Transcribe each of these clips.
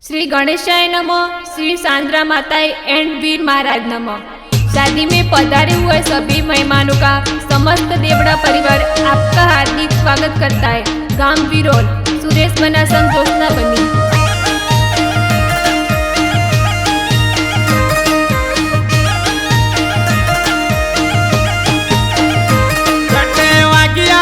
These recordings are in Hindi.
श्री गणेशाय नमः। श्री सांद्रा माताए एंड वीर महाराज नमः। शादी में पधारे हुए सभी मेहमानों का समस्त देवड़ा परिवार आपका हार्दिक स्वागत करता है। गांव विरोल, सुरेश बना संग जोशना बनी। गाड़िया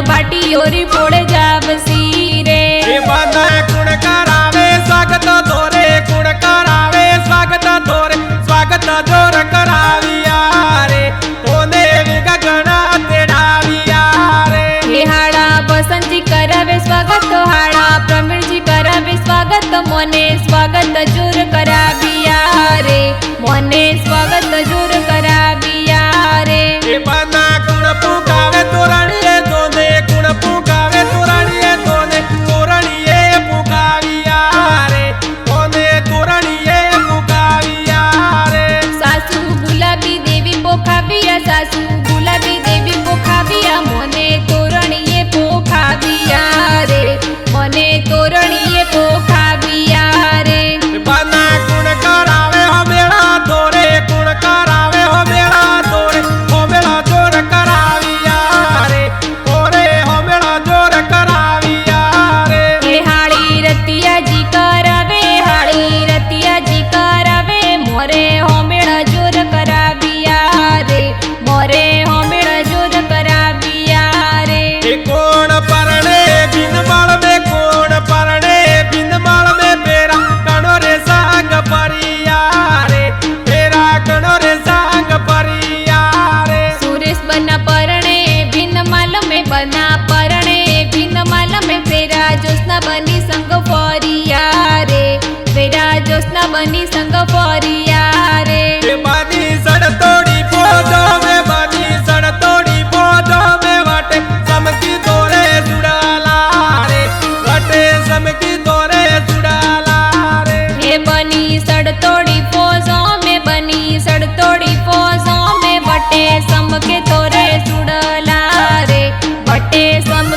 पाटी ओरी फोड़े जावसी रे। बना कुण करावे स्वागत तोरे, कुण करावे स्वागत तोरे, स्वागत जोर कराविया रे, तोने गगना तेड़ाविया रे। हे हाड़ा बसंत जी करावे स्वागत, हाड़ा प्रवीण जी करावे स्वागत, मोने स्वागत जोर कराविया रे, मोने स्वागत जोर कराविया रे। बना कुण पुकावे तोरणिये तोने, कुण पुकावे तोरणिये तोने, तोरणिये पुकाविया रे, तोने तोरणिये पुकाविया रे। सासू गुलाबी देवी पोखाविया, सासू गुलाबी देवी पोखाविया, मोने तोरणिये पोखाविया रे, मोने तोरणिये पोखाविया रे। बना कुण करावे हो मेरा तोरे, कुण करावे हो मेरा तोरे, हो मेरा जोर कराविया रे, तोरे हो मेरा जोर कराविया रे। हे हाड़ी रतिया जी करावे, हाड़ी रतिया जी करावे, मोरे होमेड़ा जोर कराविया रे, मोरे होमेड़ा जोर कराविया रे। कोण परणे बिन माल में, कोण परणे बिन माल में, पेरा कणो रे सांग परिया रे, पेरा कणो रे सांग परिया रे। सुरेश बना परणे भिन्न माल में, बना परणे भिन्न माल में, फेरा जोस्ना बनी संग फरिया रे, फेरा जोस्ना बनी संग फरिया रे। बनी सड़ तोड़ी बोझो में, बनी सड़ तोड़ी बोझो में, वटे समकी तोरे जुड़ाला रे, वटे समकी तोरे जुड़ाला रे। हे बनी सड़ तोड़ी फौजों में, बनी सड़ तोड़ी फौजों में, बटे सम के तोरे सुड़ला रे, बटे सम